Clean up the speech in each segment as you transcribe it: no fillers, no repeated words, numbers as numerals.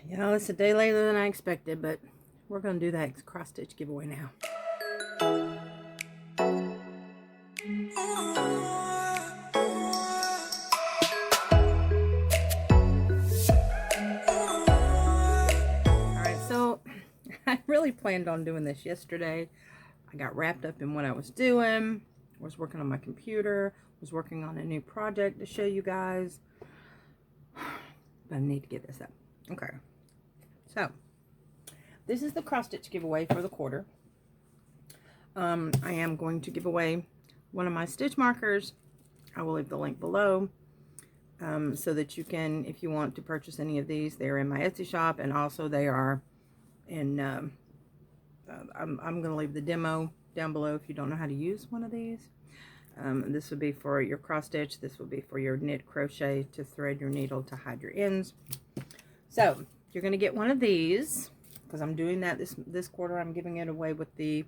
You know, it's a day later than I expected, but we're going to do that cross-stitch giveaway now. Alright, so I really planned on doing this yesterday. I got wrapped up in what I was doing. I was working on my computer. Was working on a new project to show you guys. But I need to get this up. Okay. So, this is the cross-stitch giveaway for the quarter. I am going to give away one of my stitch markers. I will leave the link below so that you can, if you want to purchase any of these, they're in my Etsy shop, and also they are in, I'm going to leave the demo down below if you don't know how to use one of these. This would be for your cross stitch. This would be for your knit crochet to thread your needle to hide your ends. So you're going to get one of these because I'm doing that this quarter. I'm giving it away with the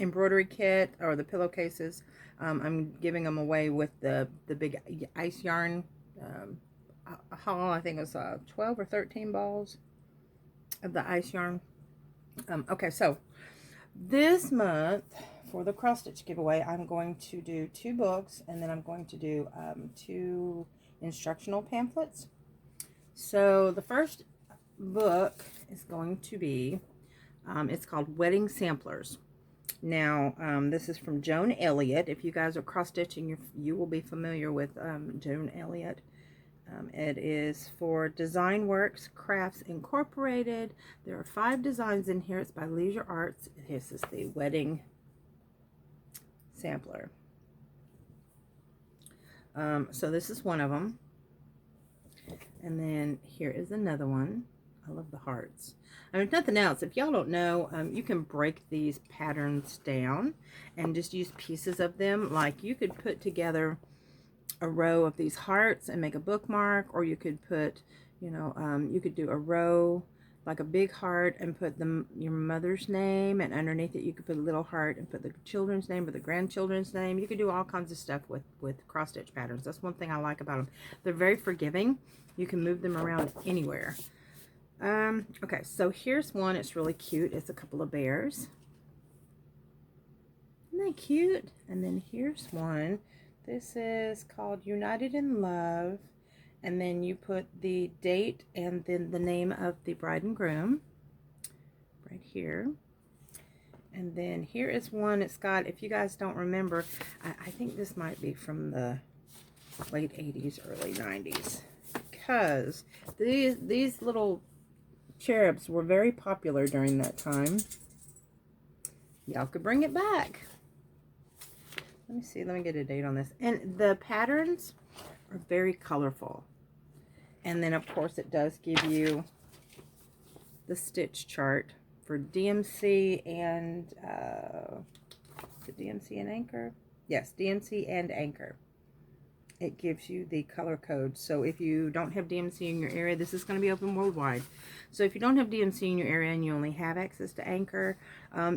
embroidery kit or the pillowcases. I'm giving them away with the big ice yarn haul. I think it was 12 or 13 balls of the ice yarn. Okay, so this month for the cross stitch giveaway, I'm going to do 2 books, and then I'm going to do 2 instructional pamphlets. So the first book is going to be, it's called Wedding Samplers. Now, this is from Joan Elliott. If you guys are cross stitching, you will be familiar with Joan Elliott. It is for Design Works Crafts Incorporated. There are 5 designs in here. It's by Leisure Arts. This is the Wedding Sampler. So this is one of them. And then here is another one. I love the hearts. I mean, if nothing else, if y'all don't know, you can break these patterns down and just use pieces of them. Like you could put together a row of these hearts and make a bookmark, or you could put, you know, you could do a row like a big heart and put your mother's name, and underneath it you could put a little heart and put the children's name or the grandchildren's name. You could do all kinds of stuff with cross stitch patterns. That's one thing I like about them. They're very forgiving. You can move them around anywhere. Okay, so here's one. It's really cute. It's a couple of bears. Isn't that cute? And then here's one. This is called United in Love. And then you put the date and then the name of the bride and groom right here. And then here is one. It's got, if you guys don't remember, I think this might be from the late 80s, early 90s. Because these little cherubs were very popular during that time. Y'all could bring it back. Let me see. Let me get a date on this. And the patterns are very colorful. And then, of course, it does give you the stitch chart for DMC and, is it DMC and Anchor? Yes, DMC and Anchor. It gives you the color code. So if you don't have DMC in your area, this is going to be open worldwide. So if you don't have DMC in your area and you only have access to Anchor,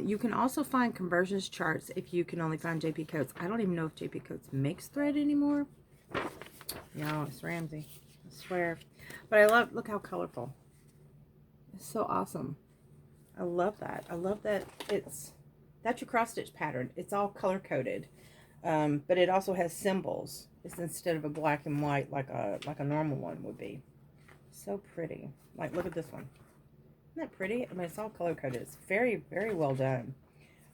you can also find conversions charts if you can only find JP Coats. I don't even know if JP Coats makes thread anymore. No, it's Ramsey. I swear. But I love, look how colorful. It's so awesome. I love that. I love that that's your cross stitch pattern. It's all color coded. But it also has symbols. It's instead of a black and white like a normal one would be. So pretty. Like, look at this one. Isn't that pretty? I mean, it's all color coded. It's very, very well done.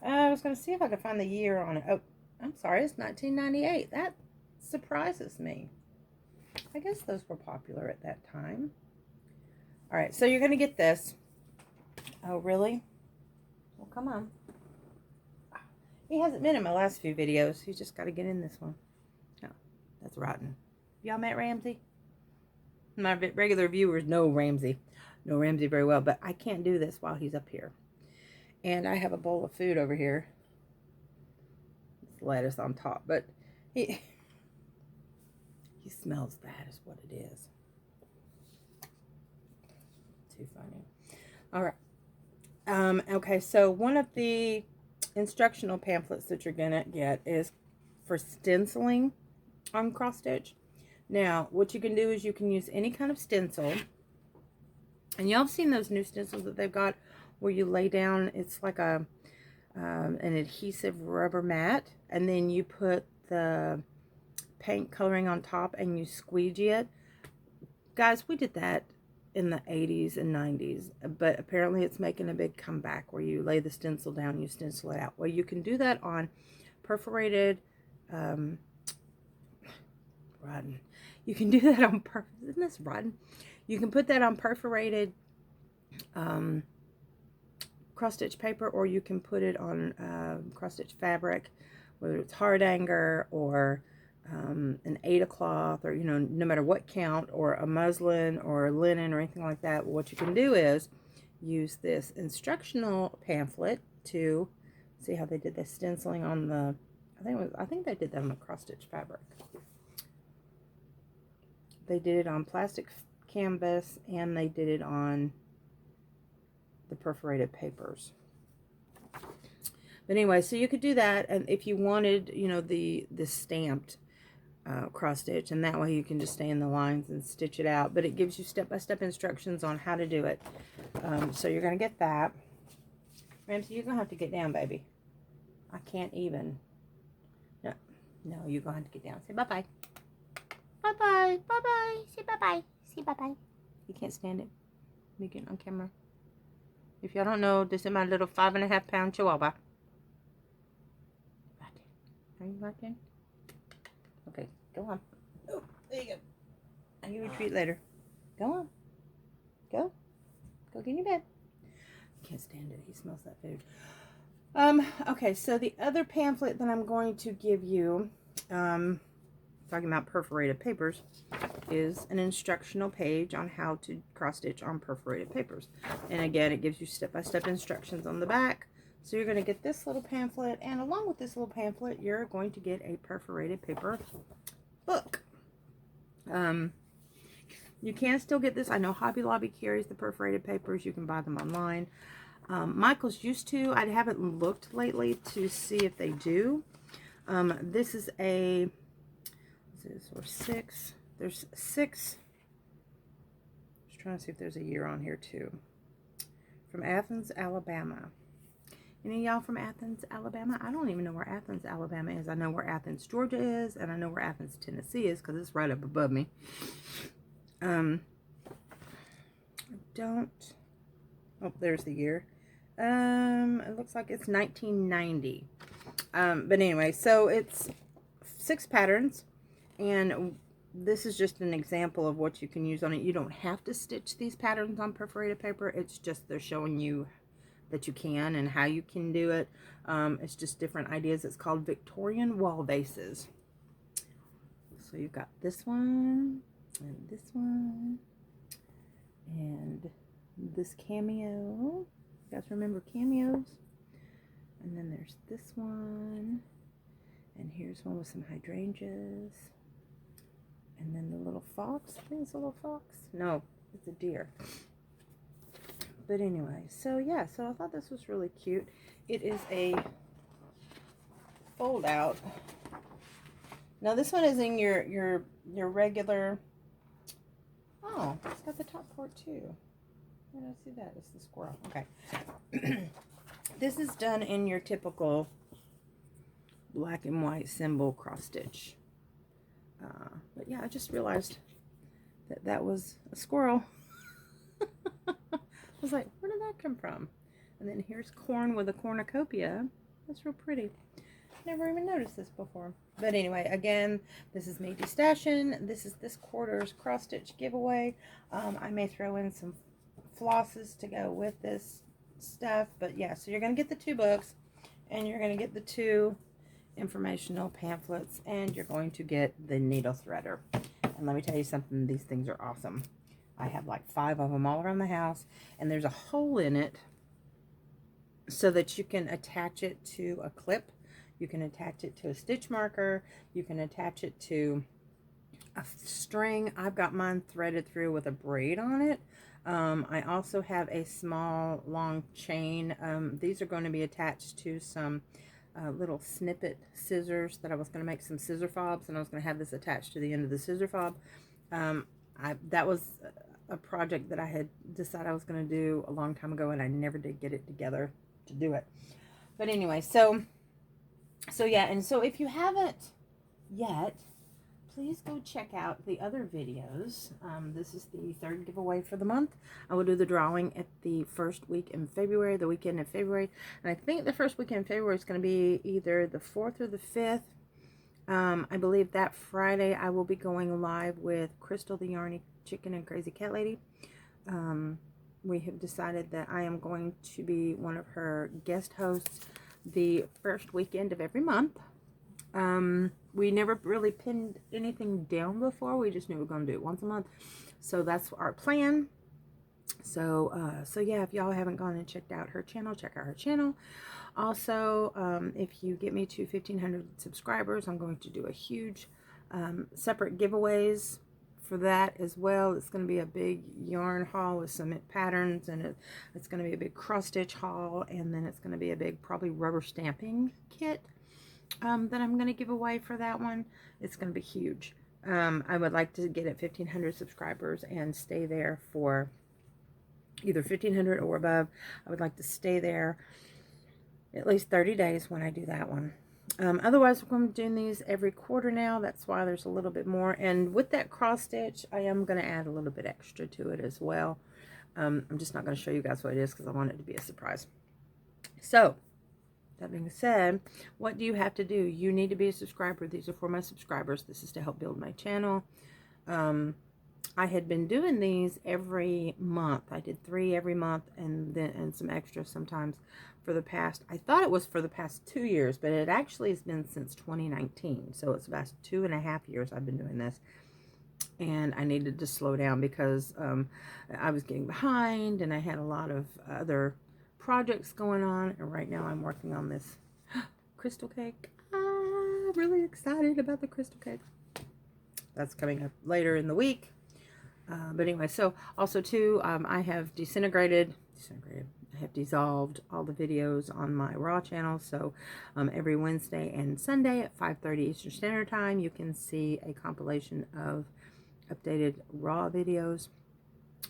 I was going to see if I could find the year on it. Oh, I'm sorry. It's 1998. That surprises me. I guess those were popular at that time. All right, so you're going to get this. Oh, really? Well, come on. He hasn't been in my last few videos. He's just got to get in this one. Oh, that's rotten. Y'all met Ramsey? My regular viewers know Ramsey. Know Ramsey very well, but I can't do this while he's up here. And I have a bowl of food over here. It's lettuce on top, but he smells bad is what it is. Too funny. All right. Okay, so one of the instructional pamphlets that you're gonna get is for stenciling on cross stitch. Now, what you can do is you can use any kind of stencil. And y'all have seen those new stencils that they've got where you lay down, it's like a an adhesive rubber mat, and then you put the paint coloring on top and you squeegee it. Guys, we did that in the 80s and 90s, but apparently it's making a big comeback where you lay the stencil down, you stencil it out. Well, you can do that on perforated, rotten. You can do that on, isn't this rotten? You can put that on perforated cross-stitch paper, or you can put it on cross-stitch fabric, whether it's hardanger or an Aida cloth, or, you know, no matter what count, or a muslin or linen or anything like that. What you can do is use this instructional pamphlet to see how they did the stenciling on the, I think they did that on the cross-stitch fabric. They did it on plastic canvas, and they did it on the perforated papers. But anyway, so you could do that, and if you wanted, you know, the stamped cross stitch, and that way you can just stay in the lines and stitch it out. But it gives you step-by-step instructions on how to do it. So you're going to get that. Ramsey, you're going to have to get down, baby. I can't even. No, you're going to have to get down. Say bye-bye. Bye-bye. Bye-bye. Say bye-bye. Say bye-bye. You can't stand it. Let me get on camera. If y'all don't know, this is my little 5.5-pound chihuahua. Are you watching? Okay, go on. Oh, there you go. I'll give you a treat later. Go on. Go. Go get in your bed. Can't stand it. He smells that food. Okay, so the other pamphlet that I'm going to give you, talking about perforated papers, is an instructional page on how to cross stitch on perforated papers. And again, it gives you step-by-step instructions on the back. So you're going to get this little pamphlet, and along with this little pamphlet, you're going to get a perforated paper book. You can still get this. I know Hobby Lobby carries the perforated papers. You can buy them online. Michael's used to. I haven't looked lately to see if they do. This is a, or 6. There's 6. Just trying to see if there's a year on here too. From Athens, Alabama. Any of y'all from Athens, Alabama? I don't even know where Athens, Alabama is. I know where Athens, Georgia is, and I know where Athens, Tennessee is, because it's right up above me. I don't... Oh, there's the year. It looks like it's 1990. But anyway, so it's 6 patterns, and this is just an example of what you can use on it. You don't have to stitch these patterns on perforated paper. It's just they're showing you that you can and how you can do it. It's just different ideas. It's called Victorian wall vases. So you've got this one and this one and this cameo. You guys remember cameos? And then there's this one, and here's one with some hydrangeas, and then the little fox. I think it's a little fox. No, it's a deer. But anyway, so yeah, so I thought this was really cute. It is a fold out. Now this one is in your regular. Oh, it's got the top part too. Where did I see that? It's the squirrel. Okay. This is done in your typical black and white symbol cross stitch. But yeah, I just realized that that was a squirrel. I was like, where did that come from? And then here's corn with a cornucopia. That's real pretty. Never even noticed this before. But anyway, again, this is me destashing. This is this quarter's cross stitch giveaway. I may throw in some flosses to go with this stuff. But yeah, so you're going to get the 2 books, and you're going to get the 2 informational pamphlets, and you're going to get the needle threader. And let me tell you something, these things are awesome. I have like 5 of them all around the house, and there's a hole in it so that you can attach it to a clip. You can attach it to a stitch marker. You can attach it to a string. I've got mine threaded through with a braid on it. I also have a small long chain. These are going to be attached to some little snippet scissors that I was going to make some scissor fobs, and I was going to have this attached to the end of the scissor fob. That was a project that I had decided I was going to do a long time ago, and I never did get it together to do it. But anyway, so yeah, and so if you haven't yet, please go check out the other videos. This is the third giveaway for the month. I will do the drawing at the first week in February, the weekend in February. And I think the first weekend in February is going to be either the 4th or the 5th. I believe that Friday I will be going live with Crystal, the Yarny Chicken and Crazy Cat Lady. We have decided that I am going to be one of her guest hosts the first weekend of every month. We never really pinned anything down before. We just knew we were going to do it once a month. So that's our plan. So yeah, if y'all haven't gone and checked out her channel, check out her channel. Also, if you get me to 1,500 subscribers, I'm going to do a huge separate giveaways for that as well. It's going to be a big yarn haul with some patterns, and it's going to be a big cross stitch haul, and then it's going to be a big probably rubber stamping kit that I'm going to give away for that one. It's going to be huge. I would like to get at 1,500 subscribers and stay there for either 1,500 or above. I would like to stay there at least 30 days when I do that one. Otherwise, we're going to be doing these every quarter now. That's why there's a little bit more. And with that cross stitch, I am going to add a little bit extra to it as well. I'm just not going to show you guys what it is because I want it to be a surprise. So, that being said, what do you have to do? You need to be a subscriber. These are for my subscribers. This is to help build my channel. I had been doing these every month. I did 3 every month, and some extras sometimes for the past, I thought it was for the past 2 years, but it actually has been since 2019. So it's about 2.5 years I've been doing this. And I needed to slow down because I was getting behind, and I had a lot of other projects going on, and right now I'm working on this crystal cake. I'm really excited about the crystal cake. That's coming up later in the week. But anyway, so also too, I have I have dissolved all the videos on my Raw channel. So every Wednesday and Sunday at 5:30 Eastern Standard Time, you can see a compilation of updated Raw videos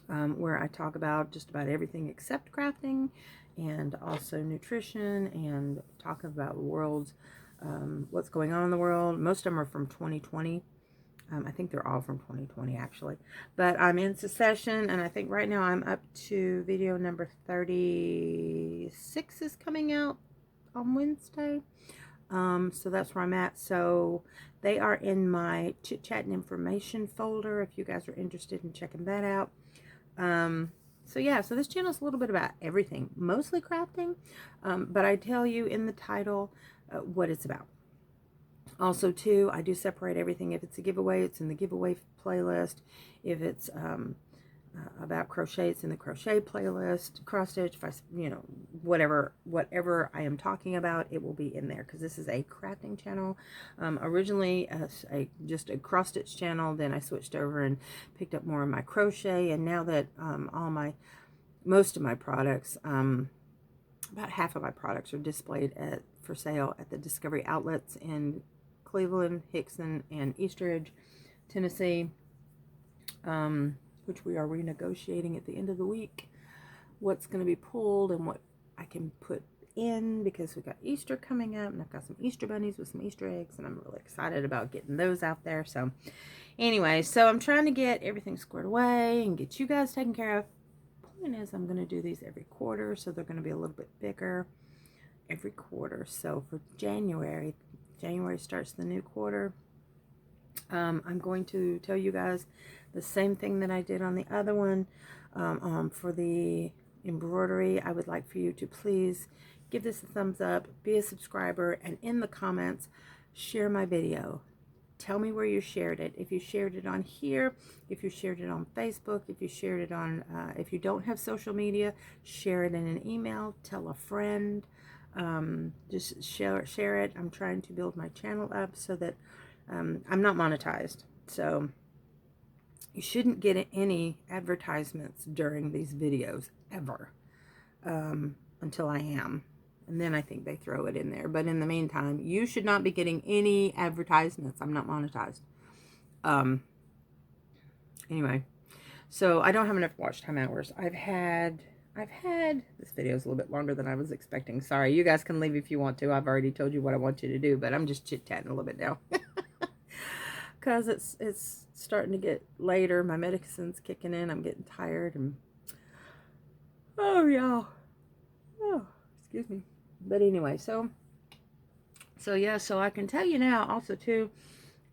where I talk about just about everything except crafting, and also nutrition, and talking about the world's what's going on in the world. Most of them are from 2020. I think they're all from 2020 actually, but I'm in succession, and I think right now I'm up to video number 36 is coming out on Wednesday. So that's where I'm at. So they are in my chit chat and information folder if you guys are interested in checking that out. So yeah, so this channel is a little bit about everything, mostly crafting, but I tell you in the title what it's about. Also too, I do separate everything. If it's a giveaway, it's in the giveaway playlist. If it's about crochet, it's in the crochet playlist. Cross stitch, if I, whatever I am talking about, it will be in there, because this is a crafting channel. Originally just a cross stitch channel, then I switched over and picked up more of my crochet, and now that most of my products, about half of my products are displayed for sale at the Discovery outlets in Cleveland, Hickson, and Eastridge, Tennessee, which we are renegotiating at the end of the week what's going to be pulled and what I can put in, because we got Easter coming up, and I've got some Easter bunnies with some Easter eggs, and I'm really excited about getting those out there. So anyway, so I'm trying to get everything squared away and get you guys taken care of. Point is, I'm going to do these every quarter, so they're going to be a little bit bigger every quarter. So for January starts the new quarter. I'm going to tell you guys the same thing that I did on the other one. For the embroidery, I would like for you to please give this a thumbs up, be a subscriber, and in the comments, share my video. Tell me where you shared it. If you shared it on here, if you shared it on Facebook, if you shared it on, if you don't have social media, share it in an email, tell a friend. Just share it. I'm trying to build my channel up so that I'm not monetized, so you shouldn't get any advertisements during these videos ever, until I am, and then I think they throw it in there. But in the meantime, you should not be getting any advertisements. I'm not monetized. Anyway, So I don't have enough watch time hours. I've had, this video is a little bit longer than I was expecting. Sorry, you guys can leave if you want to. I've already told you what I want you to do, but I'm just chit-chatting a little bit now. Because it's starting to get later. My medicine's kicking in. I'm getting tired. And oh, yeah. Oh, excuse me. But anyway, so yeah, so I can tell you now also too,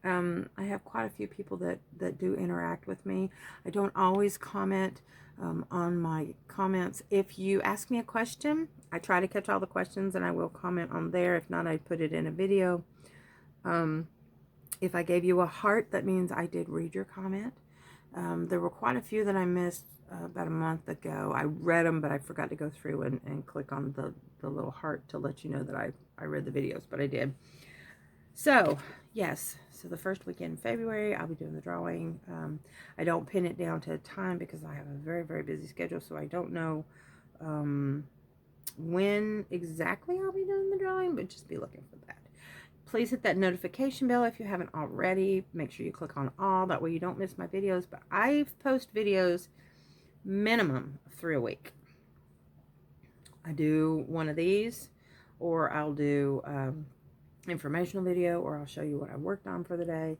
I have quite a few people that do interact with me. I don't always comment on my comments. If you ask me a question, I try to catch all the questions and I will comment on there. If not, I put it in a video. If I gave you a heart, that means I did read your comment. There were quite a few that I missed about a month ago. I read them, but I forgot to go through and click on the little heart to let you know that I read the videos, but I did. So, yes, so the first weekend in February, I'll be doing the drawing. I don't pin it down to a time because I have a very, very busy schedule, so I don't know when exactly I'll be doing the drawing, but just be looking for that. Please hit that notification bell if you haven't already. Make sure you click on all, that way you don't miss my videos. But I post videos minimum 3 a week. I do one of these, or I'll do informational video, or I'll show you what I worked on for the day.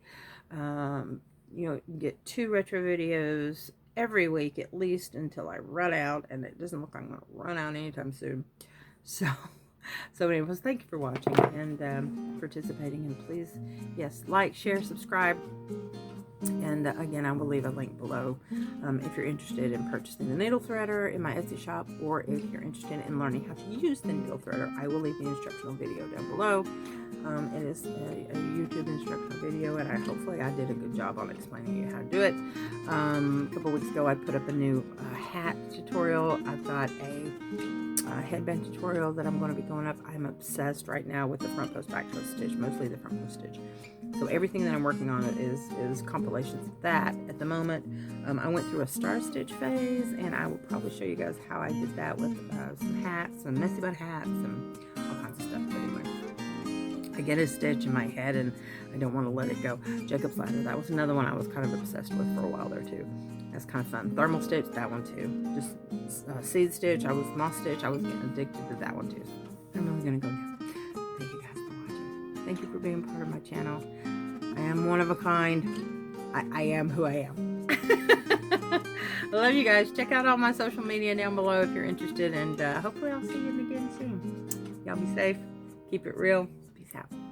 You know, get 2 retro videos every week at least until I run out, and it doesn't look like I'm going to run out anytime soon. So anyways, thank you for watching and participating, and please, yes, like, share, subscribe, and again, I will leave a link below if you're interested in purchasing the needle threader in my Etsy shop, or if you're interested in learning how to use the needle threader. I will leave the instructional video down below. It is a YouTube instructional video, and hopefully I did a good job on explaining you how to do it. A couple weeks ago, I put up a new hat tutorial. I've got a headband tutorial that I'm going to be going up. I'm obsessed right now with the front post, back post stitch, mostly the front post stitch. So everything that I'm working on is compilations of that at the moment. I went through a star stitch phase, and I will probably show you guys how I did that with some hats, some messy bun hats, and all kinds of stuff. But anyway, I get a stitch in my head, and I don't want to let it go. Jacob's ladder, that was another one I was kind of obsessed with for a while there too. That's kind of fun. Thermal stitch, that one too. Just seed stitch, moss stitch, I was getting addicted to that one too. I'm really going to go now. Thank you guys for watching. Thank you for being part of my channel. I am one of a kind. I am who I am. I love you guys. Check out all my social media down below if you're interested, and hopefully I'll see you again soon. Y'all be safe. Keep it real. Peace out.